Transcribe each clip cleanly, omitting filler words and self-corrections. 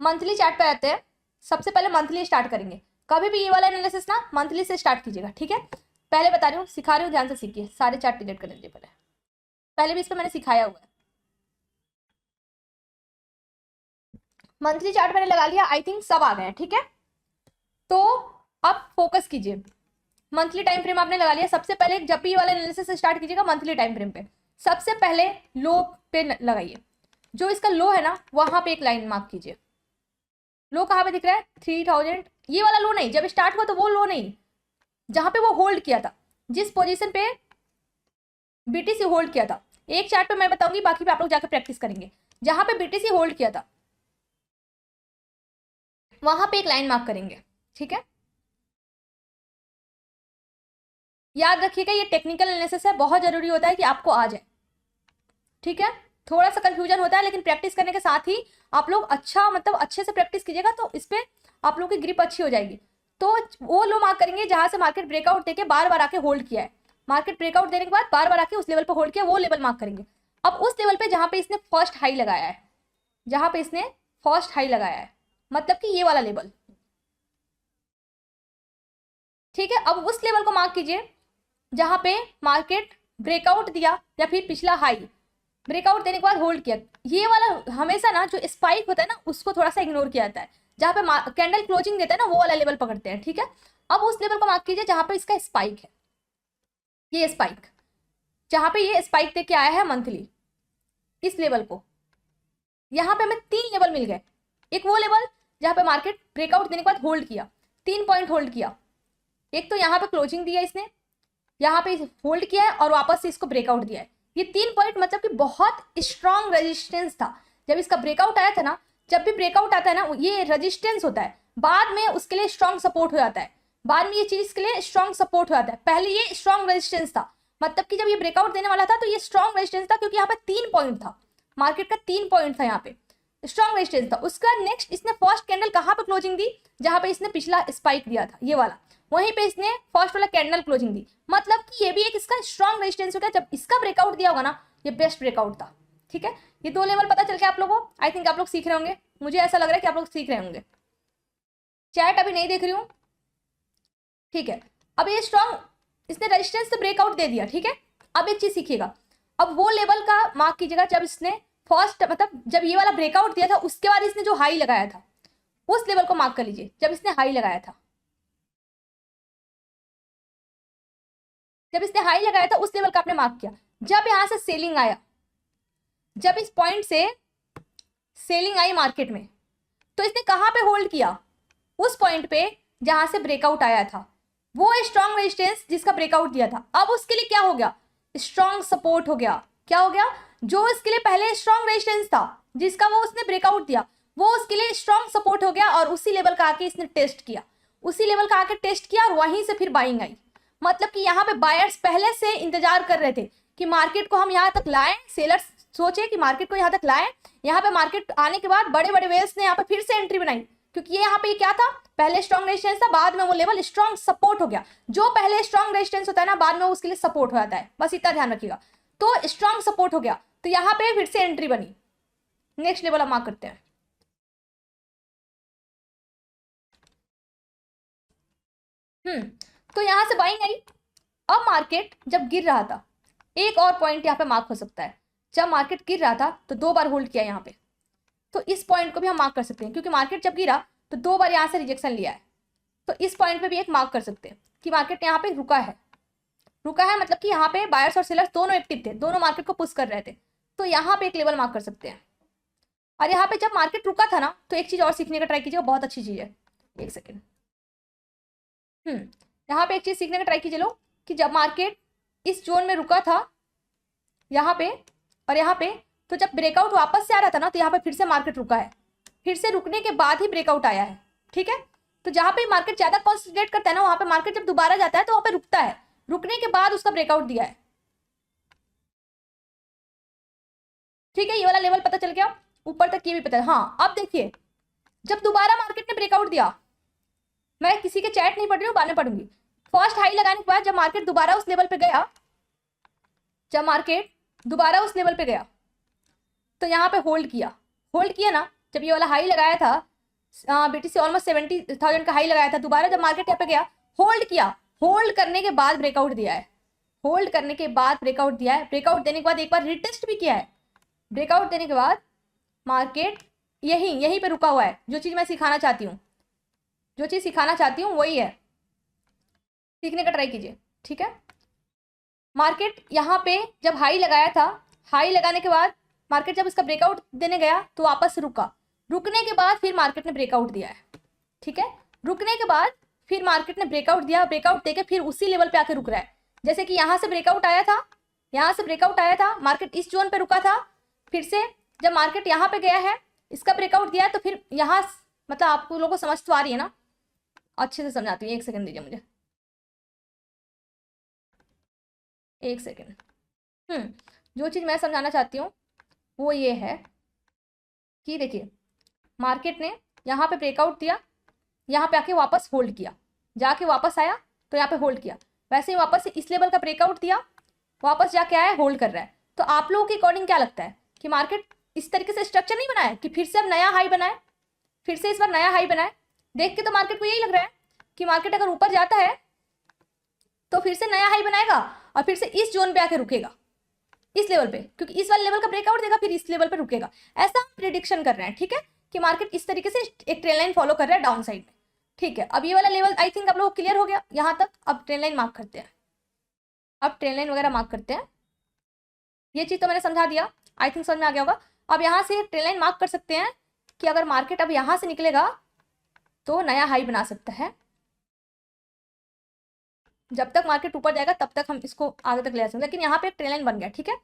Monthly chart पे आते हैं। सबसे पहले मंथली स्टार्ट करेंगे। कभी भी ये वाला एनालिसिस ना मंथली से स्टार्ट कीजिएगा, ठीक है। पहले बता रही हूँ, सिखा रही हूँ, ध्यान से सीखिए। सारे चार्ट डिलीट कर दीजिए पहले। पहले भी इस पर मैंने सिखाया हुआ है। मंथली चार्ट मैंने लगा लिया, आई थिंक सब आ गए हैं, ठीक है। तो अब फोकस कीजिए। मंथली टाइम फ्रेम आपने लगा लिया। सबसे पहले जब भी ये वाला एनालिसिस स्टार्ट कीजिएगा मंथली टाइम फ्रेम पे, सबसे पहले लो पे लगाइए। जो इसका लो है ना वहां पे एक लाइन मार्क कीजिए। लो कहाँ पे दिख रहा है? 3000। ये वाला लो नहीं, जब स्टार्ट हुआ तो वो लो नहीं, जहां पे वो होल्ड किया था, जिस पोजीशन पे बीटीसी होल्ड किया था। एक चार्ट पे मैं बताऊंगी, बाकी पे आप लोग जाकर प्रैक्टिस करेंगे। जहां पे बीटीसी होल्ड किया था वहां पे एक लाइन मार्क करेंगे, ठीक है। याद रखिएगा ये टेक्निकल एनालिसिस है, बहुत जरूरी होता है कि आपको आ जाए, ठीक है। थोड़ा सा कंफ्यूजन होता है, लेकिन प्रैक्टिस करने के साथ ही आप लोग अच्छा मतलब अच्छे से प्रैक्टिस कीजिएगा तो इस पे आप लोग की ग्रिप अच्छी हो जाएगी। तो वो लो मार्क करेंगे जहां से मार्केट ब्रेकआउट देके बार बार आके होल्ड किया है। मार्केट ब्रेकआउट देने के बाद बार बार आके उस लेवल पर होल्ड किया, वो लेवल मार्क करेंगे। अब उस लेवल पे जहां पे इसने फर्स्ट हाई लगाया है, जहां पे इसने फर्स्ट हाई लगाया है, मतलब कि ये वाला लेवल, ठीक है। अब उस लेवल को मार्क कीजिए जहां पे मार्केट ब्रेकआउट दिया या फिर पिछला हाई ब्रेकआउट देने के बाद होल्ड किया। ये वाला हमेशा ना जो स्पाइक होता है ना उसको थोड़ा सा इग्नोर किया जाता है। जहां पे कैंडल क्लोजिंग देता है ना वो वाला लेवल पकड़ते हैं, ठीक है। अब उस लेवल को मार्क कीजिए जहां पे इसका स्पाइक है, ये स्पाइक, जहां पे ये स्पाइक देके आया है मंथली, इस लेवल को। यहाँ पे हमें 3 लेवल मिल गए। एक वो लेवल जहां पे मार्केट ब्रेकआउट देने के बाद होल्ड किया, 3 पॉइंट होल्ड किया। एक तो यहाँ पे क्लोजिंग दिया इसने, यहाँ पे होल्ड किया है और वापस से इसको ब्रेकआउट दिया है। ये 3 पॉइंट मतलब कि बहुत स्ट्रॉन्ग रेजिस्टेंस था जब इसका ब्रेकआउट आया था ना। जब भी ब्रेकआउट आता है ना ये रेजिस्टेंस होता है, बाद में उसके लिए स्ट्रॉन्ग सपोर्ट हो जाता है। बाद में ये चीज के लिए स्ट्रॉन्ग सपोर्ट हो जाता है। पहले ये स्ट्रॉन्ग रेजिस्टेंस था, मतलब कि जब ये ब्रेकआउट देने वाला था तो ये स्ट्रॉन्ग रेजिस्टेंस था, क्योंकि यहाँ पे 3 पॉइंट था, मार्केट का 3 पॉइंट था, यहाँ पे स्ट्रॉन्ग रेजिस्टेंस था। उसका नेक्स्ट इसने फर्स्ट कैंडल कहाँ पे क्लोजिंग दी? जहां पे इसने पिछला स्पाइक दिया था, ये वाला, वहीं पे इसने फर्स्ट वाला कैंडल क्लोजिंग दी। मतलब कि ये भी एक इसका स्ट्रॉन्ग रेजिस्टेंस हो गया। जब इसका ब्रेकआउट दिया होगा ना ये बेस्ट ब्रेकआउट था, ठीक है। ये 2 लेवल पता चल गया आप लोगों को। आई थिंक आप लोग सीख रहे होंगे, मुझे ऐसा लग रहा है कि आप लोग सीख रहे होंगे। चैट अभी नहीं देख रही हूँ, ठीक है। अब ये स्ट्रॉन्ग इसने रेजिस्टेंस से ब्रेकआउट दे दिया, ठीक है। अब एक चीज सीखिएगा, अब वो लेवल का मार्क कीजिएगा जब इसने फर्स्ट मतलब जब ये वाला ब्रेकआउट दिया था उसके बाद इसने जो हाई लगाया था उस लेवल को मार्क कर लीजिए, जब इसने हाई लगाया था। जब इसने हाई लगाया था उस लेवल का आपने मार्क किया। जब यहां से सेलिंग आया, जब इस पॉइंट से सेलिंग आई मार्केट में, तो इसने कहां पे होल्ड किया? उस पॉइंट पे जहां से ब्रेकआउट आया था, वो स्ट्रॉन्ग रेजिस्टेंस जिसका ब्रेकआउट दिया था। अब उसके लिए क्या हो गया? स्ट्रॉन्ग सपोर्ट हो गया। क्या हो गया? जो इसके लिए पहले स्ट्रॉन्ग रेजिस्टेंस था जिसका वो उसने ब्रेकआउट दिया, वो उसके लिए स्ट्रॉन्ग सपोर्ट हो गया और उसी लेवल का आके इसने टेस्ट किया, उसी लेवल का आके टेस्ट किया और वहीं से फिर बाइंग आई। मतलब कि यहाँ पे बायर्स पहले से इंतजार कर रहे थे कि मार्केट को हम यहाँ तक लाएं, सेलर्स सोचे कि मार्केट को यहाँ तक लाएं। यहाँ पे मार्केट आने के बाद बड़े बड़े वेल्स ने यहाँ पे फिर से एंट्री बनाई, क्योंकि ये यहाँ पे क्या था, पहले स्ट्रॉन्ग रेजिस्टेंस था, बाद में वो लेवल स्ट्रॉन्ग सपोर्ट हो गया। जो पहले स्ट्रॉन्ग रेजिस्टेंस होता है ना बाद में उसके लिए सपोर्ट हो जाता है, बस इतना ध्यान रखिएगा। तो स्ट्रॉन्ग सपोर्ट हो गया तो यहाँ पे फिर से एंट्री बनी। नेक्स्ट लेवल हम मार्क करते हैं। तो यहां से बाइंग आई। अब मार्केट जब गिर रहा था, एक और पॉइंट यहाँ पे मार्क हो सकता है, जब मार्केट गिर रहा था तो 2 बार होल्ड किया यहाँ पे, तो इस पॉइंट को भी हम मार्क कर सकते हैं, क्योंकि मार्केट जब गिरा तो 2 बार यहाँ से रिजेक्शन लिया है। तो इस पॉइंट पे भी एक मार्क कर सकते हैं कि मार्केट यहाँ पे रुका है। रुका है मतलब कि यहाँ पे बायर्स और सेलर्स दोनों एक्टिव थे, दोनों मार्केट को पुश कर रहे थे। तो यहाँ पे एक लेवल मार्क कर सकते हैं। और यहाँ पे जब मार्केट रुका था ना तो एक चीज और सीखने का ट्राई कीजिएगा, बहुत अच्छी चीज है। एक सेकेंड, यहाँ पे एक चीज सीखने का ट्राई कीजिए लोग, कि जब मार्केट इस जोन में रुका था यहाँ पे और यहाँ पे, तो जब ब्रेकआउट वापस से आ रहा था ना तो यहाँ पे फिर से मार्केट रुका है, फिर से रुकने के बाद ही ब्रेकआउट आया है, ठीक है। तो जहां पे मार्केट ज्यादा कॉन्सेंट्रेट करता है ना वहां पे मार्केट जब दोबारा जाता है तो वहां पे रुकता है, रुकने के बाद उसका ब्रेकआउट दिया है, ठीक है। ये वाला लेवल पता चल गया, ऊपर तक ये भी पता है। हाँ अब देखिए, जब दोबारा मार्केट ने ब्रेकआउट दिया, मैं किसी के चैट नहीं पढ़ रही हूँ, बाद में पढ़ूंगी। फर्स्ट हाई लगाने के बाद जब मार्केट दोबारा उस लेवल पे गया, जब मार्केट दोबारा उस लेवल पे गया तो यहाँ पे होल्ड किया, होल्ड किया ना, जब ये वाला हाई लगाया था BTC ऑलमोस्ट 70,000 का हाई लगाया था, दोबारा जब मार्केट यहाँ पे गया होल्ड किया, होल्ड करने के बाद ब्रेकआउट दिया है, होल्ड करने के बाद ब्रेकआउट दिया है, ब्रेकआउट देने के बाद एक बार रिटेस्ट भी किया है, ब्रेकआउट देने के बाद मार्केट यहीं पे रुका हुआ है। जो चीज़ मैं सिखाना चाहती हूँ, जो चीज़ सिखाना चाहती हूँ वही है, सीखने का ट्राई कीजिए, ठीक है। मार्केट यहाँ पे जब हाई लगाया था, हाई लगाने के बाद मार्केट जब इसका ब्रेकआउट देने गया तो वापस रुका, रुकने के बाद फिर मार्केट ने ब्रेकआउट दिया है, ठीक है। रुकने के बाद फिर मार्केट ने ब्रेकआउट दिया, ब्रेकआउट देके फिर उसी लेवल पे आके रुक रहा है। जैसे कि यहाँ से ब्रेकआउट आया था, यहाँ से ब्रेकआउट आया था, मार्केट इस जोन पे रुका था, फिर से जब मार्केट यहाँ पे गया है, इसका ब्रेकआउट दिया तो फिर यहाँ, मतलब आप लोगों को समझ तो आ रही है ना, अच्छे से समझाती हूँ, एक सेकंड दीजिए मुझे, एक सेकंड। जो चीज़ मैं समझाना चाहती हूँ वो ये है कि देखिए मार्केट ने यहाँ पे ब्रेकआउट दिया, यहाँ पे आके वापस होल्ड किया, जाके वापस आया तो यहाँ पे होल्ड किया, वैसे ही वापस इस लेवल का ब्रेकआउट दिया, वापस जाके आया, होल्ड कर रहा है। तो आप लोगों के अकॉर्डिंग क्या लगता है कि मार्केट इस तरीके से स्ट्रक्चर नहीं बनाया कि फिर से अब नया हाई बनाए, फिर से इस बार नया हाई बनाए? देख के तो मार्केट को यही लग रहा है कि मार्केट अगर ऊपर जाता है तो फिर से नया हाई बनाएगा और फिर से इस जोन पे आके रुकेगा, इस लेवल पे, क्योंकि इस वाले लेवल का ब्रेकआउट देगा फिर इस लेवल पे रुकेगा। ऐसा हम प्रिडिक्शन कर रहे हैं, ठीक है, कि मार्केट इस तरीके से एक ट्रेंड लाइन फॉलो कर रहा है डाउन साइड में, ठीक है। अब ये वाला लेवल आई थिंक आप लोगों को क्लियर हो गया यहाँ तक। अब ट्रेंड लाइन मार्क करते हैं, अब ट्रेंड लाइन वगैरह मार्क करते हैं। ये चीज़ तो मैंने समझा दिया, आई थिंक समझ में आ गया होगा। अब यहाँ से ट्रेंड लाइन मार्क कर सकते हैं कि अगर मार्केट अब यहाँ से निकलेगा तो नया हाई बना सकता है। जब तक मार्केट ऊपर जाएगा तब तक हम इसको आगे तक ले जा सकते हैं, लेकिन यहाँ पे एक ट्रेंड लाइन बन गया, ठीक है।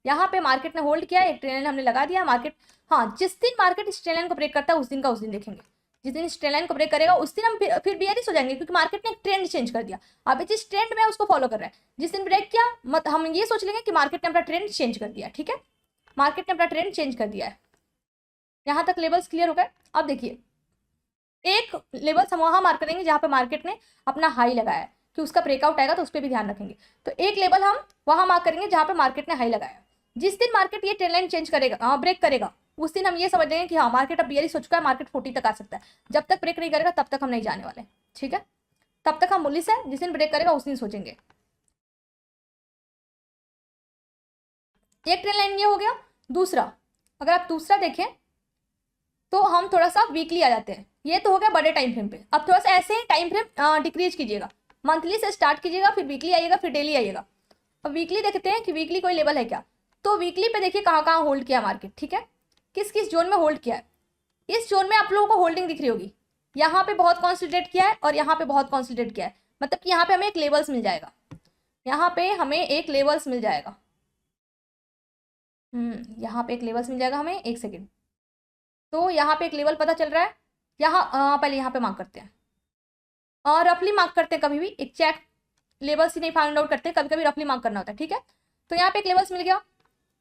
यहाँ पे मार्केट ने होल्ड किया, एक ट्रेंड लाइन हमने लगा दिया। मार्केट, हाँ, जिस दिन मार्केट इस ट्रेंड लाइन को ब्रेक करता है उस दिन का उस दिन देखेंगे। जिस दिन इस ट्रेंड लाइन को ब्रेक करेगा उस दिन हम फिर बियरिश हो जाएंगे, क्योंकि मार्केट ने एक ट्रेंड चेंज कर दिया। अब जिस ट्रेंड में उसको फॉलो कर रहा है, जिस दिन ब्रेक किया मत हम ये सोच लेंगे कि मार्केट ने अपना ट्रेंड चेंज कर दिया, ठीक है, मार्केट ने अपना ट्रेंड चेंज कर दिया है। यहाँ तक लेवल्स क्लियर हो गए। अब देखिए एक लेवल्स हम वहाँ मार्क करेंगे जहाँ पे मार्केट ने अपना हाई लगाया है, कि उसका ब्रेकआउट आएगा तो उस पर भी ध्यान रखेंगे। तो एक लेवल हम वहाँ मार्क करेंगे जहाँ पे मार्केट ने हाई लगाया। जिस दिन मार्केट ये ट्रेंड लाइन चेंज करेगा, ब्रेक करेगा, उस दिन हम ये समझ लेंगे कि हाँ मार्केट अब बियरिश हो चुका है, मार्केट 40 तक आ सकता है। जब तक ब्रेक नहीं करेगा तब तक हम नहीं जाने वाले, ठीक है, तब तक हम बुलिश है। जिस दिन ब्रेक करेगा उस दिन सोचेंगे। एक ट्रेंड लाइन ये हो गया। दूसरा, अगर आप दूसरा देखें तो हम थोड़ा सा वीकली आ जाते हैं। ये तो हो गया बड़े टाइम फ्रेम पे। अब थोड़ा सा ऐसे ही टाइम फ्रेम डिक्रीज कीजिएगा, मंथली से स्टार्ट कीजिएगा, फिर वीकली आइएगा, फिर डेली आइएगा। अब वीकली देखते हैं कि वीकली कोई लेवल है क्या। तो वीकली पे देखिए कहाँ कहाँ होल्ड किया मार्केट, ठीक है, किस किस जोन में होल्ड किया है। इस जोन में आप लोगों को होल्डिंग दिख रही होगी, यहाँ पे बहुत कॉन्सेंट्रेट किया है और यहाँ पे बहुत कॉन्सेंट्रेट किया है। मतलब कि यहाँ पे हमें एक लेवल्स मिल जाएगा, यहाँ पे हमें एक लेवल्स मिल जाएगा। यहाँ पे एक लेवल्स मिल जाएगा हमें, एक सेकेंड। तो यहाँ पे एक लेवल पता चल रहा है, यहाँ पहले यहाँ पे मार्क करते हैं और रफली मार्क करते हैं। कभी भी एक चेक लेवल्स ही नहीं फाइंड आउट करते, कभी कभी रफली मार्क करना होता है, ठीक है। तो यहाँ पे एक लेवल्स मिल गया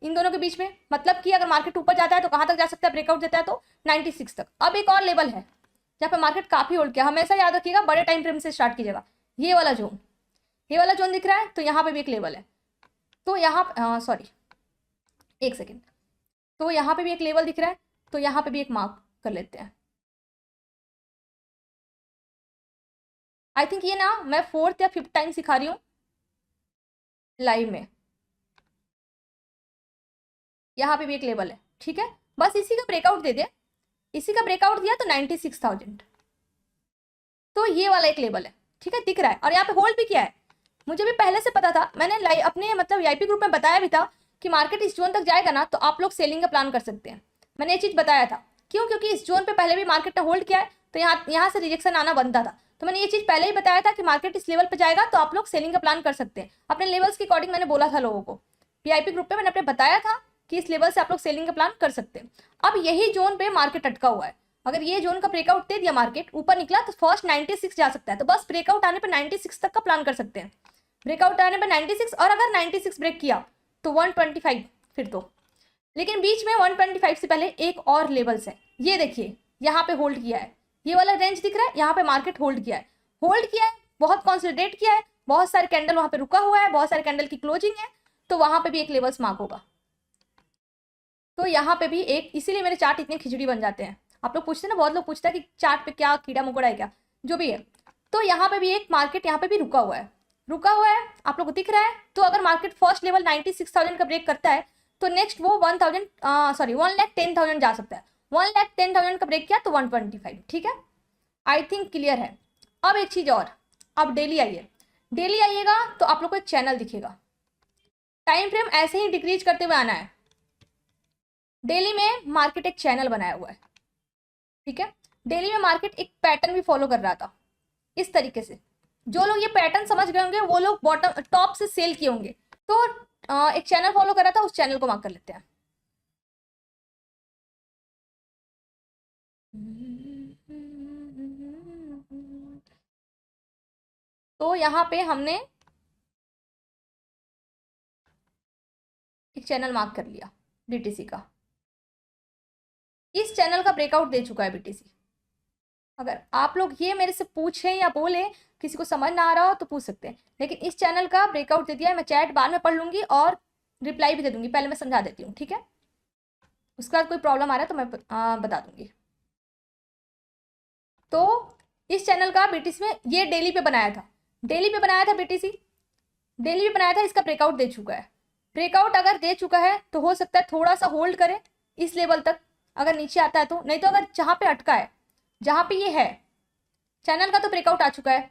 इन दोनों के बीच में, मतलब कि अगर मार्केट ऊपर जाता है तो कहाँ तक जा सकता है, ब्रेकआउट देता है तो 96 तक। अब एक और लेवल है जहाँ पे मार्केट काफी होल्ड किया। हमेशा याद रखिएगा बड़े टाइम फ्रेम से स्टार्ट कीजिएगा। ये वाला जोन, ये वाला जोन दिख रहा है, तो यहाँ पे भी एक लेवल है। तो यहाँ सॉरी एक सेकेंड, तो यहाँ पे भी एक लेवल दिख रहा है, तो यहाँ पे भी एक मार्क कर लेते हैं। आई थिंक ये ना मैं 4th या 5th टाइम सिखा रही हूँ लाइव में। यहाँ पे भी एक लेवल है, ठीक है, बस इसी का ब्रेकआउट दे दे, इसी का ब्रेकआउट दिया तो 96,000। तो ये वाला एक लेवल है, ठीक है, दिख रहा है और यहाँ पे होल्ड भी किया है। मुझे भी पहले से पता था, मैंने अपने मतलब VIP ग्रुप में बताया भी था कि मार्केट इस जोन तक जाएगा ना तो आप लोग सेलिंग का प्लान कर सकते हैं। मैंने ये चीज़ बताया था, क्यों, क्योंकि इस जोन पे पहले भी मार्केट ने होल्ड किया है, तो यहाँ से रिजेक्शन आना बनता था। तो मैंने ये चीज़ पहले ही बताया था कि मार्केट इस लेवल पे जाएगा तो आप लोग सेलिंग का प्लान कर सकते हैं। अपने लेवल्स के अकॉर्डिंग मैंने बोला था लोगों को, VIP ग्रुप पे मैंने अपने बताया था कि इस लेवल से आप लोग सेलिंग का प्लान कर सकते हैं। अब यही जोन पे मार्केट अटका हुआ है। अगर ये जोन का ब्रेकआउट दे दिया, मार्केट ऊपर निकला तो फर्स्ट 96 जा सकता है। तो बस ब्रेकआउट आने पर 96 तक का प्लान कर सकते हैं। ब्रेकआउट आने पर 96, और अगर 96 ब्रेक किया तो 125 फिर तो। लेकिन बीच में 125 से पहले एक और लेवल्स है, ये देखिए यहाँ पे होल्ड किया है, ये वाला रेंज दिख रहा है, यहाँ पे मार्केट होल्ड किया है, होल्ड किया है, बहुत कॉन्सोलिडेट किया है, बहुत सारे कैंडल वहाँ पे रुका हुआ है, बहुत सारे कैंडल की क्लोजिंग है, तो वहाँ पे भी एक लेवल्स मार्क होगा। तो यहाँ पे भी एक, इसीलिए मेरे चार्ट इतने खिचड़ी बन जाते हैं। आप लोग पूछते हैं ना, बहुत लोग पूछते हैं कि चार्ट पे क्या कीड़ा मकोड़ा है क्या, जो भी है। तो यहाँ पे भी एक मार्केट यहाँ पे भी रुका हुआ है, आप लोग को दिख रहा है। तो अगर मार्केट फर्स्ट लेवल 96,000 का ब्रेक करता है तो नेक्स्ट वो 1,10,000 जा सकता है। 1,10,000 का ब्रेक किया तो 125, ठीक है। आई थिंक क्लियर है। अब एक चीज और, अब डेली आइए, डेली आइएगा तो आप लोग को एक चैनल दिखेगा। टाइम फ्रेम ऐसे ही डिक्रीज करते हुए आना है। डेली में मार्केट एक चैनल बनाया हुआ है, ठीक है। डेली में मार्केट एक पैटर्न भी फॉलो कर रहा था इस तरीके से। जो लोग ये पैटर्न समझ गए होंगे वो लोग बॉटम टॉप से सेल किए होंगे। तो एक चैनल फॉलो कर रहा था, उस चैनल को मार्क कर लेते हैं। तो यहाँ पे हमने एक चैनल मार्क कर लिया बीटीसी का। इस चैनल का ब्रेकआउट दे चुका है बीटीसी। अगर आप लोग ये मेरे से पूछें या बोले, किसी को समझ ना आ रहा हो तो पूछ सकते हैं, लेकिन इस चैनल का ब्रेकआउट दे दिया है। मैं चैट बाद में पढ़ लूंगी और रिप्लाई भी दे दूंगी, पहले मैं समझा देती हूँ, ठीक है। उसके बाद कोई प्रॉब्लम आ रहा है तो मैं बता दूंगी। तो इस चैनल का बीटीसी में ये डेली पे बनाया था, बीटीसी डेली पे बनाया था। इसका ब्रेकआउट दे चुका है। ब्रेकआउट अगर दे चुका है तो हो सकता है थोड़ा सा होल्ड करे इस लेवल तक, अगर नीचे आता है तो। नहीं तो अगर जहां पे अटका है, जहां पे ये है चैनल का, तो ब्रेकआउट आ चुका है।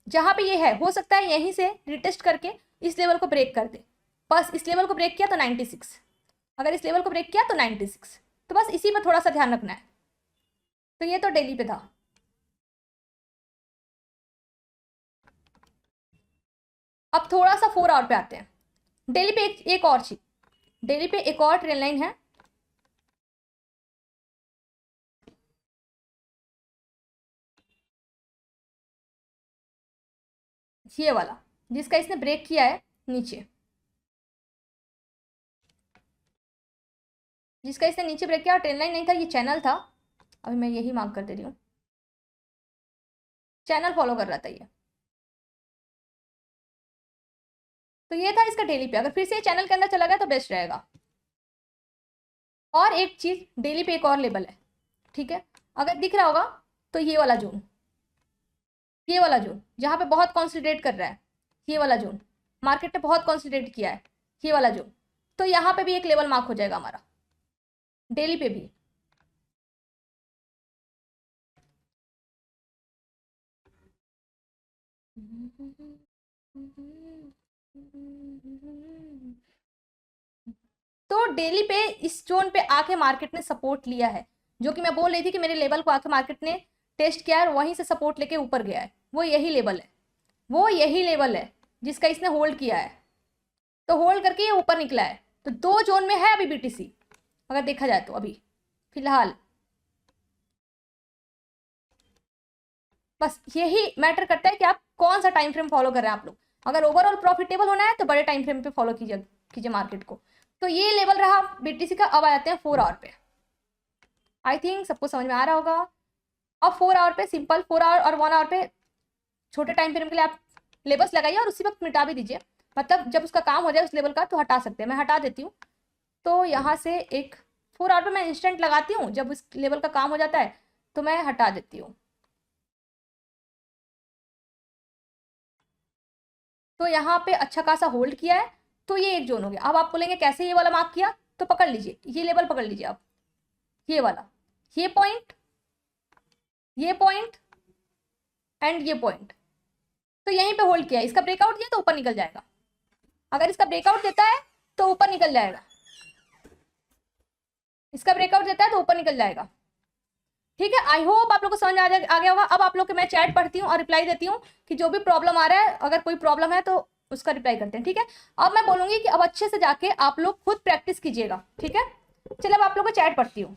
जहां पे ये है, हो सकता है यहीं से रिटेस्ट करके इस लेवल को ब्रेक कर दे। बस इस लेवल को ब्रेक किया तो 96, अगर इस लेवल को ब्रेक किया तो 96। तो बस इसी में थोड़ा सा ध्यान रखना है। तो ये तो डेली पे था। अब थोड़ा सा 4 आवर पे आते हैं। डेली पे एक और चीज, डेली पे एक और ट्रेंड लाइन है। ये वाला जिसका इसने ब्रेक किया है नीचे, जिसका इसने नीचे ब्रेक किया, ट्रेंड लाइन नहीं था, ये चैनल था। अभी मैं यही मार्क कर दे रही हूँ, चैनल फॉलो कर रहा था ये। तो ये था इसका डेली पे। अगर फिर से चैनल के अंदर चला गया तो बेस्ट रहेगा। और एक चीज, डेली पे एक और लेवल है, ठीक है। अगर दिख रहा होगा तो ये वाला जोन, जहां पे बहुत कॉन्सेंट्रेट कर रहा है, ये वाला जोन मार्केट ने बहुत कॉन्सेंट्रेट किया है, ये वाला जोन। तो यहाँ पे भी एक लेवल मार्क हो जाएगा हमारा, डेली पे भी। तो डेली पे इस जोन पे आके मार्केट ने सपोर्ट लिया है, जो कि मैं बोल रही थी कि मेरे लेवल को आके मार्केट ने टेस्ट किया है और वहीं से सपोर्ट लेके ऊपर गया है। वो यही लेवल है जिसका इसने होल्ड किया है। तो होल्ड करके ये ऊपर निकला है। तो 2 जोन में है अभी बीटीसी, अगर देखा जाए तो अभी फिलहाल। बस यही मैटर करता है कि आप कौन सा टाइम फ्रेम फॉलो कर रहे हैं आप लोग। अगर ओवरऑल प्रॉफिटेबल होना है तो बड़े टाइम फ्रेम पे फॉलो कीजिए मार्केट को। तो ये लेवल रहा बीटीसी का। अब आ जाते हैं 4 आवर पे। आई थिंक सबको समझ में आ रहा होगा। अब 4 आवर पे सिंपल, 4 आवर और 1 आवर पे छोटे टाइम फ्रेम के लिए आप लेबल्स लगाइए और उसी वक्त मिटा भी दीजिए। मतलब जब उसका काम हो जाए उस लेवल का तो हटा सकते हैं। मैं हटा देती हूँ। तो यहाँ से एक 4 आवर पे मैं इंस्टेंट लगाती हूँ, जब उस लेवल का काम हो जाता है तो मैं हटा देती हूँ। तो यहाँ पे अच्छा खासा होल्ड किया है। तो ये एक जोन हो गया। अब आप बोलेंगे कैसे ये वाला मार्क किया, तो पकड़ लीजिए, ये लेवल पकड़ लीजिए आप, ये वाला, ये पॉइंट एंड ये पॉइंट। तो यहीं पे होल्ड किया है। इसका ब्रेकआउट दिया तो ऊपर निकल जाएगा। अगर इसका ब्रेकआउट देता है तो ऊपर निकल जाएगा, इसका ब्रेकआउट देता है तो ऊपर निकल जाएगा। ठीक है, आई होप आप लोग को समझ आ गया होगा। अब आप लोग के मैं चैट पढ़ती हूँ और रिप्लाई देती हूँ कि जो भी प्रॉब्लम आ रहा है, अगर कोई प्रॉब्लम है तो उसका रिप्लाई करते हैं। ठीक है, अब मैं बोलूंगी कि अब अच्छे से जाके आप लोग खुद प्रैक्टिस कीजिएगा। ठीक है, चलिए अब आप लोग को चैट पढ़ती हूँ।